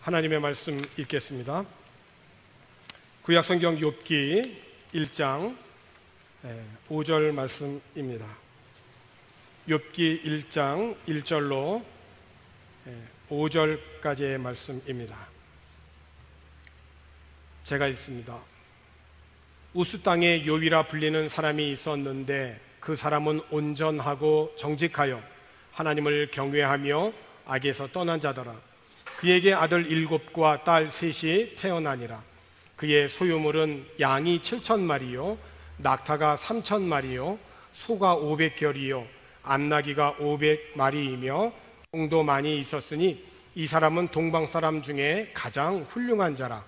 하나님의 말씀 읽겠습니다. 구약성경 욥기 1장 5절 말씀입니다. 욥기 1장 1절로 5절까지의 말씀입니다. 제가 읽습니다. 우스 땅에 욥이라 불리는 사람이 있었는데 그 사람은 온전하고 정직하여 하나님을 경외하며 악에서 떠난 자더라. 그에게 아들 7과 딸 3이 태어나니라. 그의 소유물은 양이 7,000마리요 낙타가 3,000마리요 소가 500결이요 암나귀가 500마리이며 종도 많이 있었으니 이 사람은 동방 사람 중에 가장 훌륭한 자라.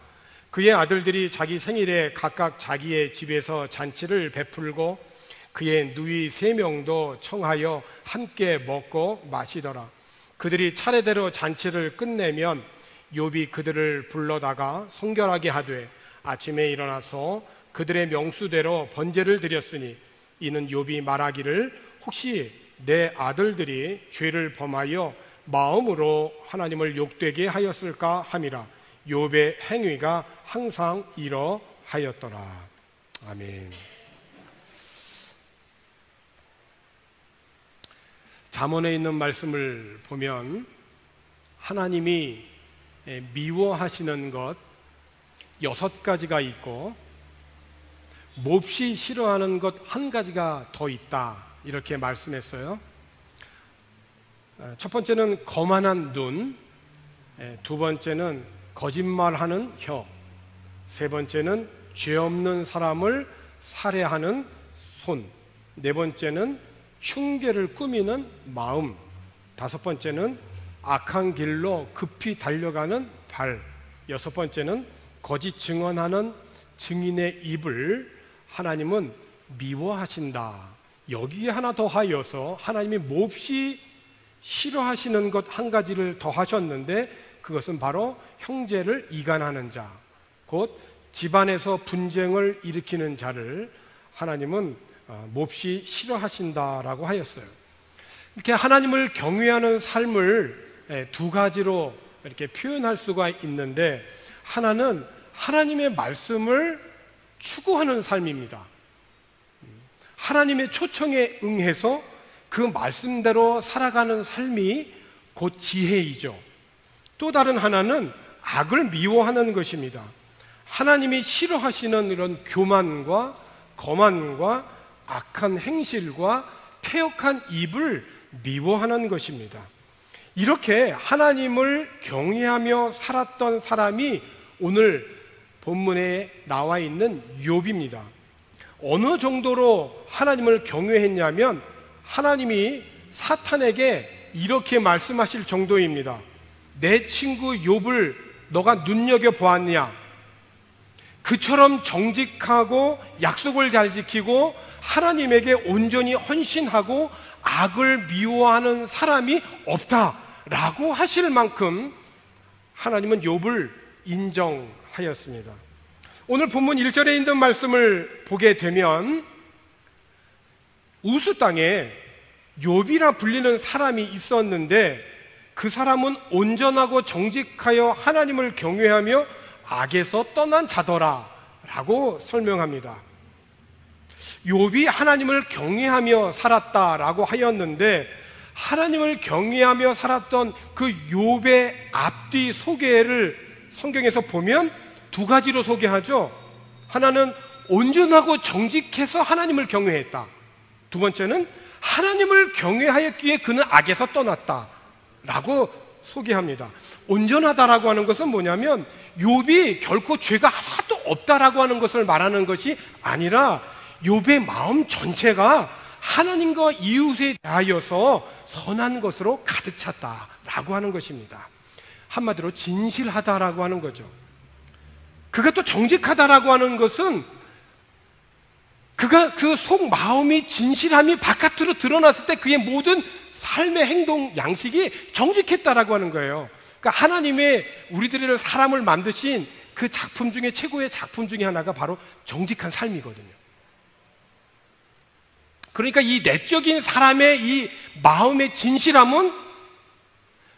그의 아들들이 자기 생일에 각각 자기의 집에서 잔치를 베풀고 그의 누이 3명도 청하여 함께 먹고 마시더라. 그들이 차례대로 잔치를 끝내면 욥이 그들을 불러다가 성결하게 하되 아침에 일어나서 그들의 명수대로 번제를 드렸으니 이는 욥이 말하기를 혹시 내 아들들이 죄를 범하여 마음으로 하나님을 욕되게 하였을까 함이라. 욥의 행위가 항상 이러하였더라. 아멘. 잠언에 있는 말씀을 보면 하나님이 미워하시는 것 6가지가 있고 몹시 싫어하는 것 1가지가 더 있다, 이렇게 말씀했어요. 첫 번째는 거만한 눈, 두 번째는 거짓말하는 혀, 세 번째는 죄 없는 사람을 살해하는 손, 네 번째는 흉계를 꾸미는 마음, 다섯 번째는 악한 길로 급히 달려가는 발, 여섯 번째는 거짓 증언하는 증인의 입을 하나님은 미워하신다. 여기에 하나 더 하여서 하나님이 몹시 싫어하시는 것 1가지를 더 하셨는데 그것은 바로 형제를 이간하는 자, 곧 집안에서 분쟁을 일으키는 자를 하나님은 몹시 싫어하신다라고 하였어요. 이렇게 하나님을 경외하는 삶을 2가지로 이렇게 표현할 수가 있는데, 하나는 하나님의 말씀을 추구하는 삶입니다. 하나님의 초청에 응해서 그 말씀대로 살아가는 삶이 곧 지혜이죠. 또 다른 하나는 악을 미워하는 것입니다. 하나님이 싫어하시는 이런 교만과 거만과 악한 행실과 패역한 입을 미워하는 것입니다. 이렇게 하나님을 경외하며 살았던 사람이 오늘 본문에 나와 있는 욥입니다. 어느 정도로 하나님을 경외했냐면 하나님이 사탄에게 이렇게 말씀하실 정도입니다. 내 친구 욥을 너가 눈여겨보았냐? 그처럼 정직하고 약속을 잘 지키고 하나님에게 온전히 헌신하고 악을 미워하는 사람이 없다라고 하실 만큼 하나님은 욥을 인정하였습니다. 오늘 본문 1절에 있는 말씀을 보게 되면 우스 땅에 욥이라 불리는 사람이 있었는데 그 사람은 온전하고 정직하여 하나님을 경외하며 악에서 떠난 자더라 라고 설명합니다. 욥이 하나님을 경외하며 살았다라고 하였는데 하나님을 경외하며 살았던 그 욥의 앞뒤 소개를 성경에서 보면 2가지로 소개하죠. 하나는 온전하고 정직해서 하나님을 경외했다. 두 번째는 하나님을 경외하였기에 그는 악에서 떠났다 라고 소개합니다. 온전하다라고 하는 것은 뭐냐면 욥이 결코 죄가 하나도 없다라고 하는 것을 말하는 것이 아니라 욥의 마음 전체가 하나님과 이웃에 대하여서 선한 것으로 가득 찼다라고 하는 것입니다. 한마디로 진실하다라고 하는 거죠. 그가 또 정직하다라고 하는 것은 그가 그 속 마음이 진실함이 바깥으로 드러났을 때 그의 모든 삶의 행동 양식이 정직했다라고 하는 거예요. 그러니까 하나님의 우리들의 사람을 만드신 그 작품 중에 최고의 작품 중에 하나가 바로 정직한 삶이거든요. 그러니까 이 내적인 사람의 이 마음의 진실함은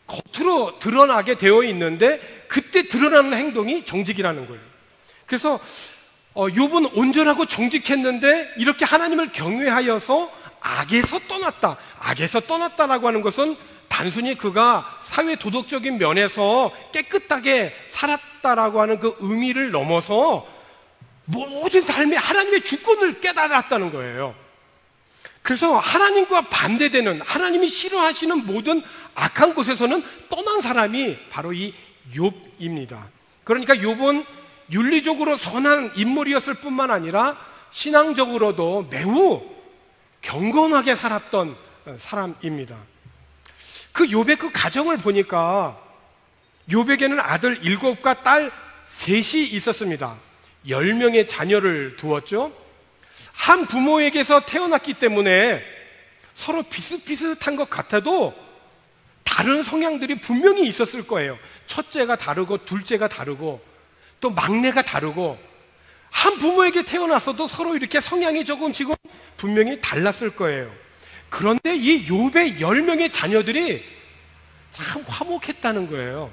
겉으로 드러나게 되어 있는데 그때 드러나는 행동이 정직이라는 거예요. 그래서 욥은 온전하고 정직했는데 이렇게 하나님을 경외하여서 악에서 떠났다라고 하는 것은 단순히 그가 사회 도덕적인 면에서 깨끗하게 살았다라고 하는 그 의미를 넘어서 모든 삶에 하나님의 주권을 깨달았다는 거예요. 그래서 하나님과 반대되는, 하나님이 싫어하시는 모든 악한 곳에서는 떠난 사람이 바로 이 욥입니다. 그러니까 욥은 윤리적으로 선한 인물이었을 뿐만 아니라 신앙적으로도 매우 경건하게 살았던 사람입니다. 그 욥의 그 가정을 보니까 욥에게는 아들 7과 딸 3이 있었습니다. 10명의 자녀를 두었죠. 한 부모에게서 태어났기 때문에 서로 비슷비슷한 것 같아도 다른 성향들이 분명히 있었을 거예요. 첫째가 다르고 둘째가 다르고 또 막내가 다르고 한 부모에게 태어났어도 서로 이렇게 성향이 조금씩은 분명히 달랐을 거예요. 그런데 이 욥의 10명의 자녀들이 참 화목했다는 거예요.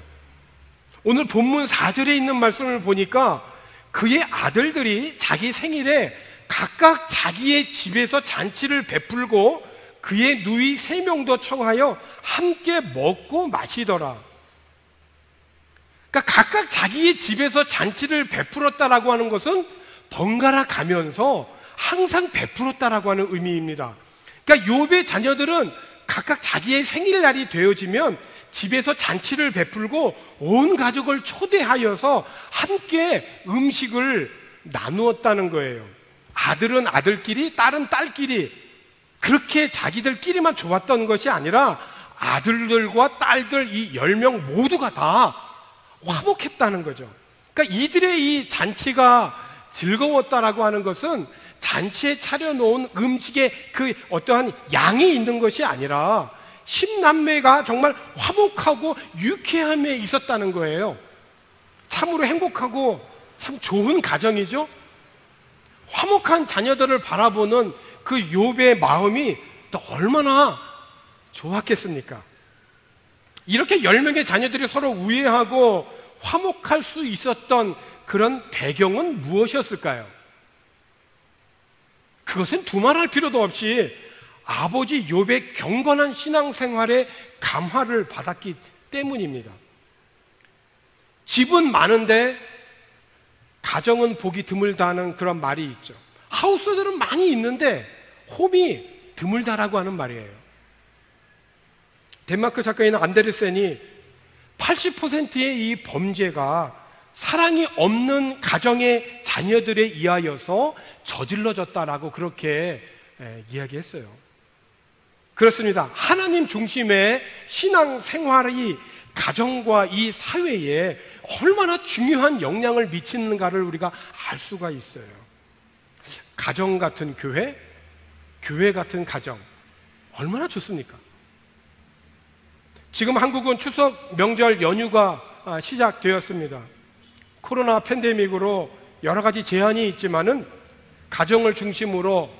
오늘 본문 4절에 있는 말씀을 보니까 그의 아들들이 자기 생일에 각각 자기의 집에서 잔치를 베풀고 그의 누이 3명도 청하여 함께 먹고 마시더라. 그러니까 각각 자기의 집에서 잔치를 베풀었다라고 하는 것은 번갈아 가면서 항상 베풀었다라고 하는 의미입니다. 그러니까 욥의 자녀들은 각각 자기의 생일날이 되어지면 집에서 잔치를 베풀고 온 가족을 초대하여서 함께 음식을 나누었다는 거예요. 아들은 아들끼리, 딸은 딸끼리 그렇게 자기들끼리만 좋았던 것이 아니라 아들들과 딸들 이 10명 모두가 다 화목했다는 거죠. 그러니까 이들의 이 잔치가 즐거웠다라고 하는 것은 잔치에 차려놓은 음식에 그 어떠한 양이 있는 것이 아니라 10남매가 정말 화목하고 유쾌함에 있었다는 거예요. 참으로 행복하고 참 좋은 가정이죠. 화목한 자녀들을 바라보는 그 욥의 마음이 또 얼마나 좋았겠습니까? 이렇게 10명의 자녀들이 서로 우애하고 화목할 수 있었던 그런 배경은 무엇이었을까요? 그것은 두말할 필요도 없이 아버지 욥의 경건한 신앙생활에 감화를 받았기 때문입니다. 집은 많은데 가정은 보기 드물다는 그런 말이 있죠. 하우스들은 많이 있는데 홈이 드물다라고 하는 말이에요. 덴마크 작가인 안데르센이 80%의 이 범죄가 사랑이 없는 가정의 자녀들에 의하여서 저질러졌다라고 그렇게 이야기했어요. 그렇습니다. 하나님 중심의 신앙생활이 가정과 이 사회에 얼마나 중요한 영향을 미치는가를 우리가 알 수가 있어요. 가정 같은 교회, 교회 같은 가정 얼마나 좋습니까? 지금 한국은 추석 명절 연휴가 시작되었습니다. 코로나 팬데믹으로 여러 가지 제한이 있지만은 가정을 중심으로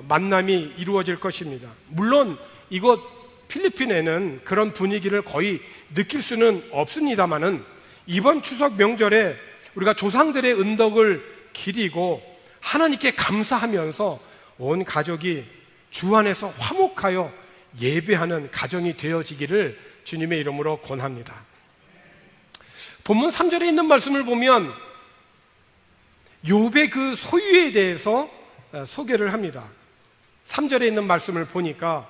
만남이 이루어질 것입니다. 물론 이곳 필리핀에는 그런 분위기를 거의 느낄 수는 없습니다만은 이번 추석 명절에 우리가 조상들의 은덕을 기리고 하나님께 감사하면서 온 가족이 주 안에서 화목하여 예배하는 가정이 되어지기를 주님의 이름으로 권합니다. 본문 3절에 있는 말씀을 보면 욥의 그 소유에 대해서 소개를 합니다. 3절에 있는 말씀을 보니까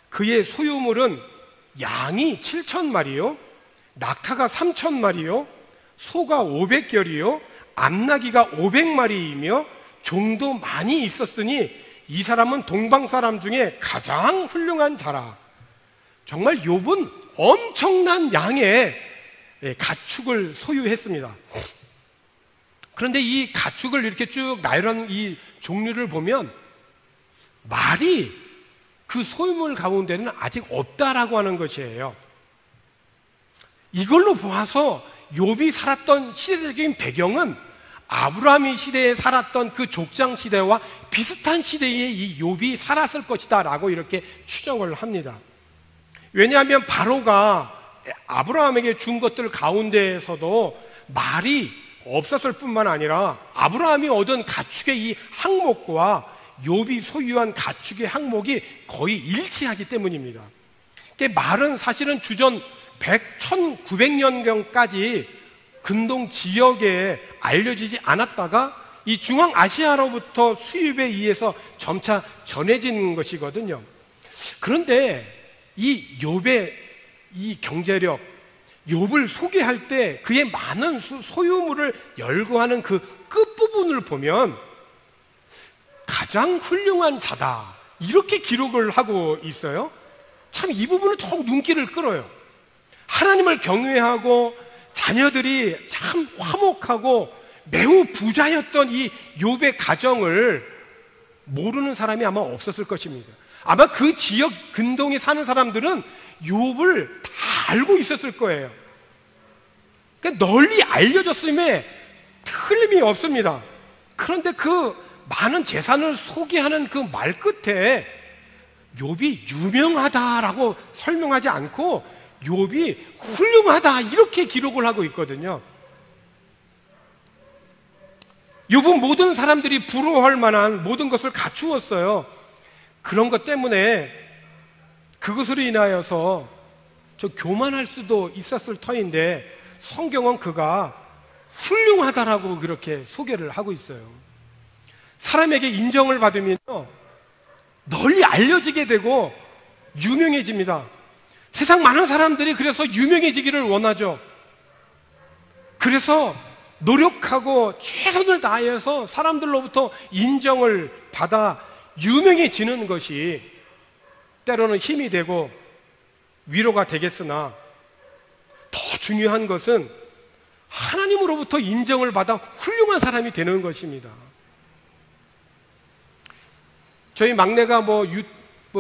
그의 소유물은 양이 7,000마리요, 낙타가 3,000마리요, 소가 500결이요, 암나귀가 500마리이며 종도 많이 있었으니 이 사람은 동방 사람 중에 가장 훌륭한 자라. 정말 욥은 엄청난 양의 가축을 소유했습니다. 그런데 이 가축을 이렇게 쭉 나열한 이 종류를 보면 말이 그 소유물 가운데는 아직 없다라고 하는 것이에요. 이걸로 보아서 욥이 살았던 시대적인 배경은 아브라함이 시대에 살았던 그 족장 시대와 비슷한 시대에 이 욥이 살았을 것이다 라고 이렇게 추정을 합니다. 왜냐하면 바로가 아브라함에게 준 것들 가운데에서도 말이 없었을 뿐만 아니라 아브라함이 얻은 가축의 이 항목과 욥이 소유한 가축의 항목이 거의 일치하기 때문입니다. 말은 사실은 주전 1900년경까지 근동 지역에 알려지지 않았다가 이 중앙아시아로부터 수입에 의해서 점차 전해진 것이거든요. 그런데 이 욥의 이 경제력, 욥을 소개할 때 그의 많은 소유물을 열거하는 그 끝부분을 보면 가장 훌륭한 자다, 이렇게 기록을 하고 있어요. 참 이 부분은 더욱 눈길을 끌어요. 하나님을 경외하고 자녀들이 참 화목하고 매우 부자였던 이 욥의 가정을 모르는 사람이 아마 없었을 것입니다. 아마 그 지역 근동에 사는 사람들은 욥을 다 알고 있었을 거예요. 그러니까 널리 알려졌음에 틀림이 없습니다. 그런데 그 많은 재산을 소개하는 그 말 끝에 욥이 유명하다라고 설명하지 않고 욥이 훌륭하다, 이렇게 기록을 하고 있거든요. 욥은 모든 사람들이 부러워할 만한 모든 것을 갖추었어요. 그런 것 때문에 그것으로 인하여서 좀 교만할 수도 있었을 터인데 성경은 그가 훌륭하다라고 그렇게 소개를 하고 있어요. 사람에게 인정을 받으면요, 널리 알려지게 되고 유명해집니다. 세상 많은 사람들이 그래서 유명해지기를 원하죠. 그래서 노력하고 최선을 다해서 사람들로부터 인정을 받아 유명해지는 것이 때로는 힘이 되고 위로가 되겠으나 더 중요한 것은 하나님으로부터 인정을 받아 훌륭한 사람이 되는 것입니다. 저희 막내가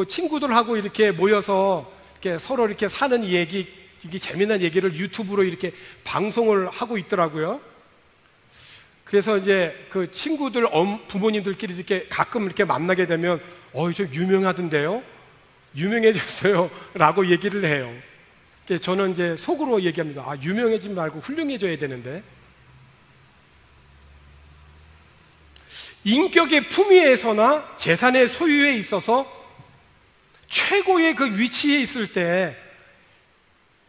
친구들하고 이렇게 모여서 이렇게 서로 이렇게 사는 얘기, 이게 재미난 얘기를 유튜브로 이렇게 방송을 하고 있더라고요. 그래서 이제 그 친구들 부모님들끼리 이렇게 가끔 이렇게 만나게 되면 좀 유명하던데요, 유명해졌어요 라고 얘기를 해요. 저는 이제 속으로 얘기합니다. 유명해지지 말고 훌륭해져야 되는데. 인격의 품위에서나 재산의 소유에 있어서 최고의 그 위치에 있을 때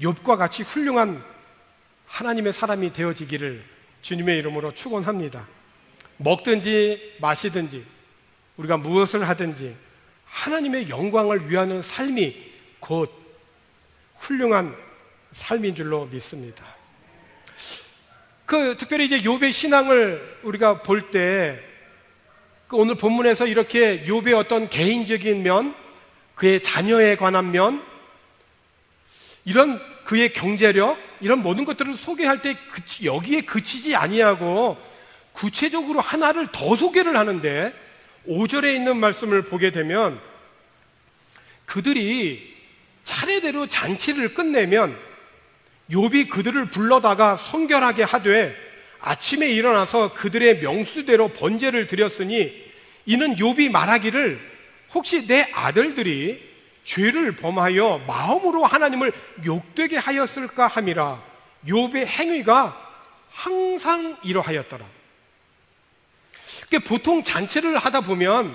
욥과 같이 훌륭한 하나님의 사람이 되어지기를 주님의 이름으로 축원합니다. 먹든지 마시든지 우리가 무엇을 하든지 하나님의 영광을 위하는 삶이 곧 훌륭한 삶인 줄로 믿습니다. 특별히 이제 욥의 신앙을 우리가 볼 때 오늘 본문에서 이렇게 욥의 어떤 개인적인 면, 그의 자녀에 관한 면, 이런 그의 경제력, 이런 모든 것들을 소개할 때 여기에 그치지 아니하고 구체적으로 하나를 더 소개를 하는데 5절에 있는 말씀을 보게 되면 그들이 차례대로 잔치를 끝내면 욥이 그들을 불러다가 성결하게 하되 아침에 일어나서 그들의 명수대로 번제를 드렸으니 이는 욥이 말하기를 혹시 내 아들들이 죄를 범하여 마음으로 하나님을 욕되게 하였을까 함이라. 욥의 행위가 항상 이러하였더라. 보통 잔치를 하다 보면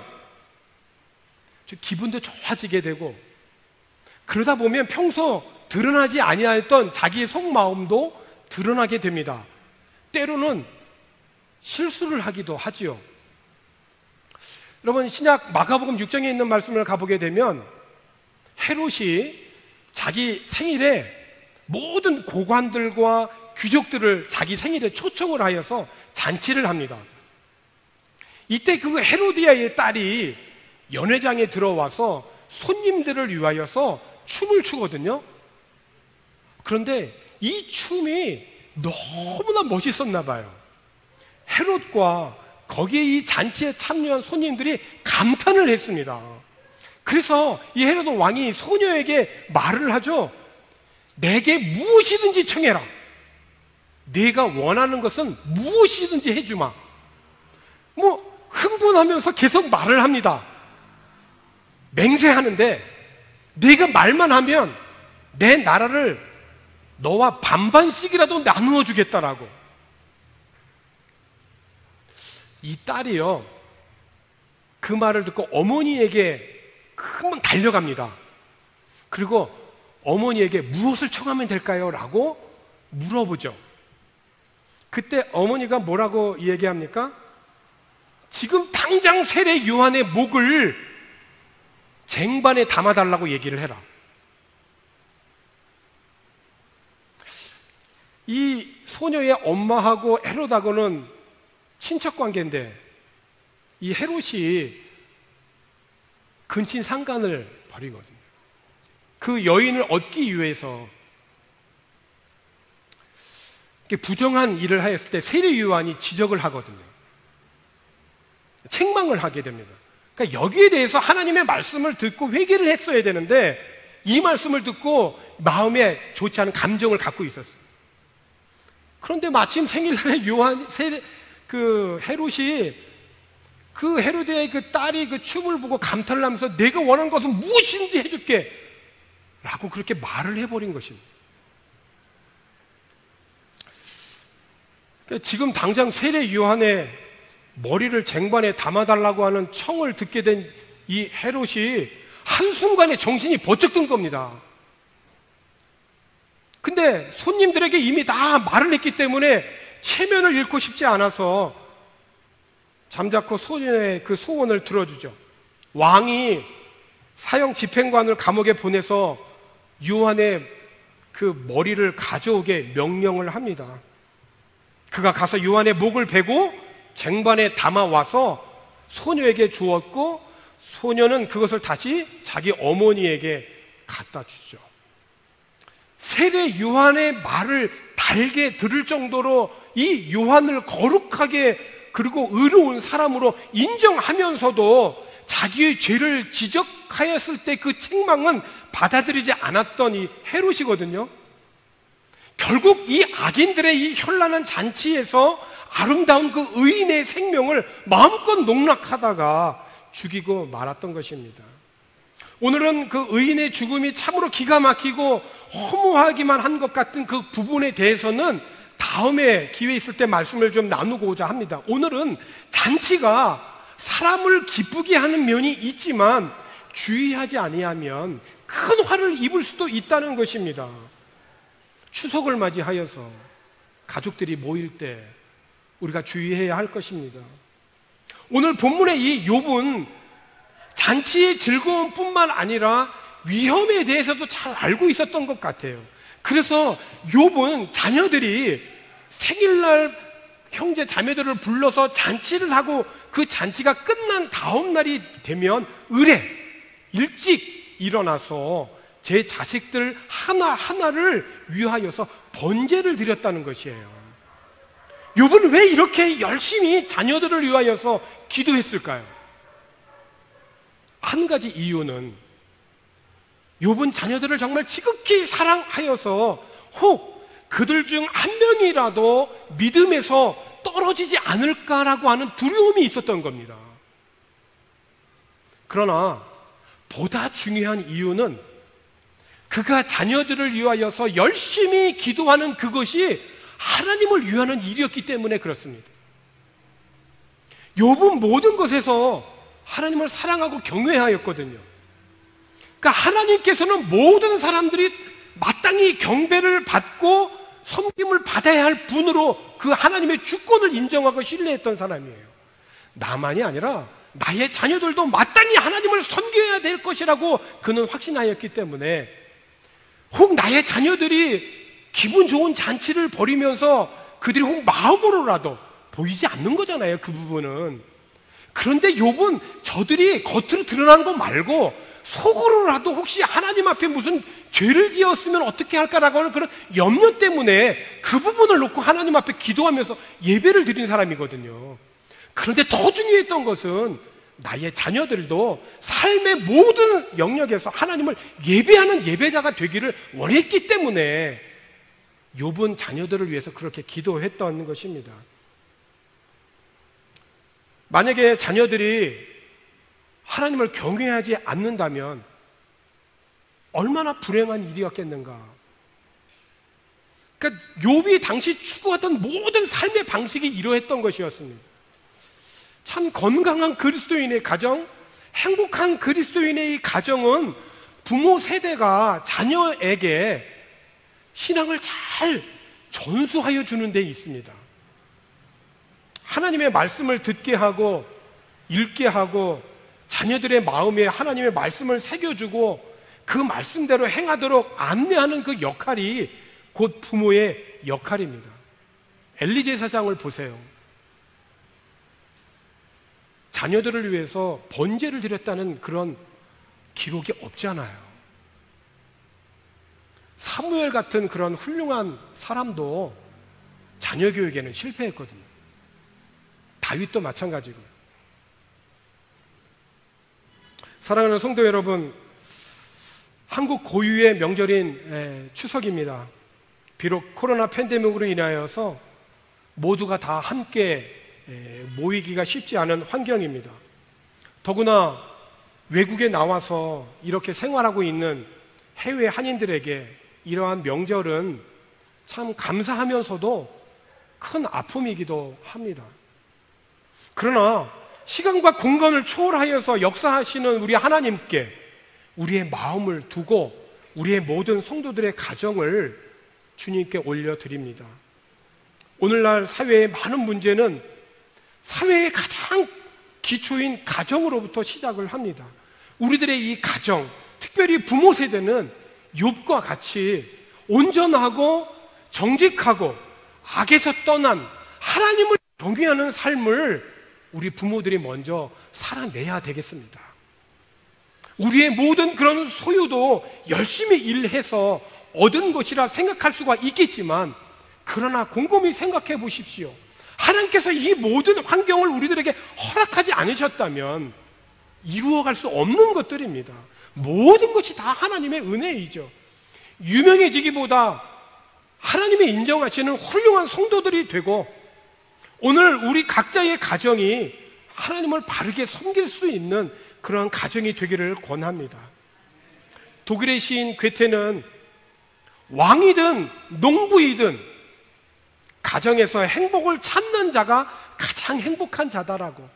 기분도 좋아지게 되고 그러다 보면 평소 드러나지 아니하였던 자기의 속마음도 드러나게 됩니다. 때로는 실수를 하기도 하지요. 여러분, 신약 마가복음 6장에 있는 말씀을 가보게 되면 헤롯이 자기 생일에 모든 고관들과 귀족들을 자기 생일에 초청을 하여서 잔치를 합니다. 이때 그 헤로디아의 딸이 연회장에 들어와서 손님들을 위하여서 춤을 추거든요. 그런데 이 춤이 너무나 멋있었나 봐요. 헤롯과 거기에 이 잔치에 참여한 손님들이 감탄을 했습니다. 그래서 이 헤롯 왕이 소녀에게 말을 하죠. 내게 무엇이든지 청해라. 네가 원하는 것은 무엇이든지 해주마. 흥분하면서 계속 말을 합니다. 맹세하는데 네가 말만 하면 내 나라를 너와 반반씩이라도 나누어 주겠다라고. 이 딸이요, 그 말을 듣고 어머니에게 금방 달려갑니다. 그리고 어머니에게 무엇을 청하면 될까요? 라고 물어보죠. 그때 어머니가 뭐라고 얘기합니까? 지금 당장 세례 요한의 목을 쟁반에 담아달라고 얘기를 해라. 이 소녀의 엄마하고 헤롯하고는 친척 관계인데 이 헤롯이 근친상간을 벌이거든요. 그 여인을 얻기 위해서 부정한 일을 하였을 때 세례 요한이 지적을 하거든요. 책망을 하게 됩니다. 그러니까 여기에 대해서 하나님의 말씀을 듣고 회개를 했어야 되는데 이 말씀을 듣고 마음에 좋지 않은 감정을 갖고 있었어요. 그런데 마침 생일날에 헤롯이 그 헤로데의 그 딸이 그 춤을 보고 감탄을 하면서 내가 원하는 것은 무엇인지 해줄게 라고 그렇게 말을 해버린 것입니다. 지금 당장 세례 요한의 머리를 쟁반에 담아달라고 하는 청을 듣게 된 이 헤롯이 한순간에 정신이 번쩍 든 겁니다. 근데 손님들에게 이미 다 말을 했기 때문에 체면을 잃고 싶지 않아서 잠자코 소녀의 그 소원을 들어주죠. 왕이 사형 집행관을 감옥에 보내서 요한의 그 머리를 가져오게 명령을 합니다. 그가 가서 요한의 목을 베고 쟁반에 담아와서 소녀에게 주었고 소녀는 그것을 다시 자기 어머니에게 갖다 주죠. 세례 요한의 말을 달게 들을 정도로 이 요한을 거룩하게 그리고 의로운 사람으로 인정하면서도 자기의 죄를 지적하였을 때 그 책망은 받아들이지 않았던 이 헤롯이거든요. 결국 이 악인들의 이 현란한 잔치에서 아름다운 그 의인의 생명을 마음껏 농락하다가 죽이고 말았던 것입니다. 오늘은 그 의인의 죽음이 참으로 기가 막히고 허무하기만 한 것 같은 그 부분에 대해서는 다음에 기회 있을 때 말씀을 좀 나누고자 합니다. 오늘은 잔치가 사람을 기쁘게 하는 면이 있지만 주의하지 아니하면 큰 화를 입을 수도 있다는 것입니다. 추석을 맞이하여서 가족들이 모일 때 우리가 주의해야 할 것입니다. 오늘 본문의 이 욥은 잔치의 즐거움뿐만 아니라 위험에 대해서도 잘 알고 있었던 것 같아요. 그래서 욥은 자녀들이 생일날 형제 자매들을 불러서 잔치를 하고 그 잔치가 끝난 다음 날이 되면 을에 일찍 일어나서 제 자식들 하나하나를 위하여서 번제를 드렸다는 것이에요. 욥은 왜 이렇게 열심히 자녀들을 위하여서 기도했을까요? 한 가지 이유는 욥은 자녀들을 정말 지극히 사랑하여서 혹 그들 중 한 명이라도 믿음에서 떨어지지 않을까라고 하는 두려움이 있었던 겁니다. 그러나 보다 중요한 이유는 그가 자녀들을 위하여서 열심히 기도하는 그것이 하나님을 위하는 일이었기 때문에 그렇습니다. 욥은 모든 것에서 하나님을 사랑하고 경외하였거든요. 그러니까 하나님께서는 모든 사람들이 마땅히 경배를 받고 섬김을 받아야 할 분으로 그 하나님의 주권을 인정하고 신뢰했던 사람이에요. 나만이 아니라 나의 자녀들도 마땅히 하나님을 섬겨야 될 것이라고 그는 확신하였기 때문에 혹 나의 자녀들이 기분 좋은 잔치를 벌이면서 그들이 혹 마음으로라도 보이지 않는 거잖아요. 그 부분은. 그런데 욥은 저들이 겉으로 드러나는 거 말고 속으로라도 혹시 하나님 앞에 무슨 죄를 지었으면 어떻게 할까라고 하는 그런 염려 때문에 그 부분을 놓고 하나님 앞에 기도하면서 예배를 드린 사람이거든요. 그런데 더 중요했던 것은 나의 자녀들도 삶의 모든 영역에서 하나님을 예배하는 예배자가 되기를 원했기 때문에 욥은 자녀들을 위해서 그렇게 기도했던 것입니다. 만약에 자녀들이 하나님을 경외하지 않는다면 얼마나 불행한 일이었겠는가. 그러니까 욥이 당시 추구하던 모든 삶의 방식이 이러했던 것이었습니다. 참 건강한 그리스도인의 가정, 행복한 그리스도인의 가정은 부모 세대가 자녀에게 신앙을 잘 전수하여 주는 데 있습니다. 하나님의 말씀을 듣게 하고 읽게 하고 자녀들의 마음에 하나님의 말씀을 새겨주고 그 말씀대로 행하도록 안내하는 그 역할이 곧 부모의 역할입니다. 엘리 제사장을 보세요. 자녀들을 위해서 번제를 드렸다는 그런 기록이 없잖아요. 사무엘 같은 그런 훌륭한 사람도 자녀 교육에는 실패했거든요. 다윗도 마찬가지고요. 사랑하는 성도 여러분, 한국 고유의 명절인 추석입니다. 비록 코로나 팬데믹으로 인하여서 모두가 다 함께 모이기가 쉽지 않은 환경입니다. 더구나 외국에 나와서 이렇게 생활하고 있는 해외 한인들에게 이러한 명절은 참 감사하면서도 큰 아픔이기도 합니다. 그러나 시간과 공간을 초월하여서 역사하시는 우리 하나님께 우리의 마음을 두고 우리의 모든 성도들의 가정을 주님께 올려드립니다. 오늘날 사회의 많은 문제는 사회의 가장 기초인 가정으로부터 시작을 합니다. 우리들의 이 가정, 특별히 부모 세대는 욥과 같이 온전하고 정직하고 악에서 떠난 하나님을 경외하는 삶을 우리 부모들이 먼저 살아내야 되겠습니다. 우리의 모든 그런 소유도 열심히 일해서 얻은 것이라 생각할 수가 있겠지만, 그러나 곰곰이 생각해 보십시오. 하나님께서 이 모든 환경을 우리들에게 허락하지 않으셨다면 이루어갈 수 없는 것들입니다. 모든 것이 다 하나님의 은혜이죠. 유명해지기보다 하나님이 인정하시는 훌륭한 성도들이 되고, 오늘 우리 각자의 가정이 하나님을 바르게 섬길 수 있는 그런 가정이 되기를 권합니다. 독일의 시인 괴테는 왕이든 농부이든 가정에서 행복을 찾는 자가 가장 행복한 자다라고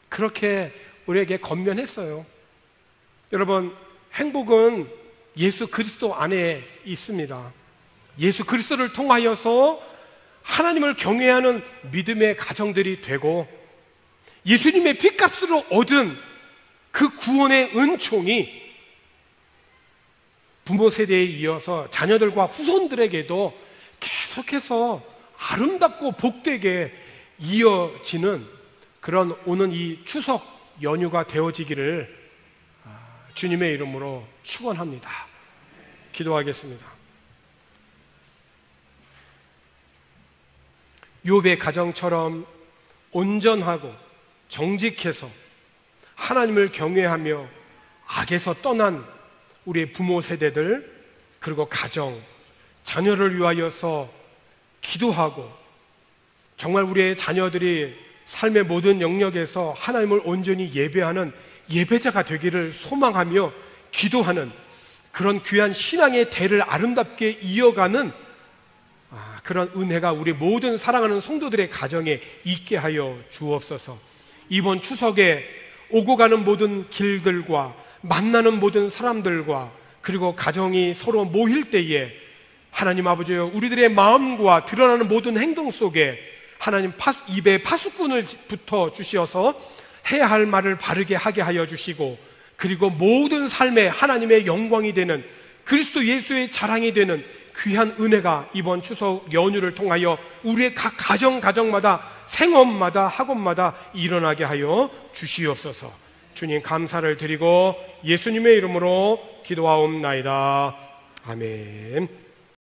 그렇게 우리에게 권면했어요. 여러분, 행복은 예수 그리스도 안에 있습니다. 예수 그리스도를 통하여서 하나님을 경외하는 믿음의 가정들이 되고, 예수님의 핏값으로 얻은 그 구원의 은총이 부모 세대에 이어서 자녀들과 후손들에게도 계속해서 아름답고 복되게 이어지는 그런 오는 이 추석 연휴가 되어지기를 주님의 이름으로 축원합니다. 기도하겠습니다. 욥의 가정처럼 온전하고 정직해서 하나님을 경외하며 악에서 떠난 우리의 부모 세대들, 그리고 가정, 자녀를 위하여서 기도하고, 정말 우리의 자녀들이 삶의 모든 영역에서 하나님을 온전히 예배하는 예배자가 되기를 소망하며 기도하는 그런 귀한 신앙의 대를 아름답게 이어가는 그런 은혜가 우리 모든 사랑하는 성도들의 가정에 있게 하여 주옵소서. 이번 추석에 오고 가는 모든 길들과 만나는 모든 사람들과 그리고 가정이 서로 모일 때에 하나님 아버지여, 우리들의 마음과 드러나는 모든 행동 속에 하나님 입에 파수꾼을 붙어 주시어서 해야 할 말을 바르게 하게 하여 주시고, 그리고 모든 삶에 하나님의 영광이 되는 그리스도 예수의 자랑이 되는 귀한 은혜가 이번 추석 연휴를 통하여 우리의 각 가정마다 생업마다 학원마다 일어나게 하여 주시옵소서. 주님 감사를 드리고 예수님의 이름으로 기도하옵나이다. 아멘.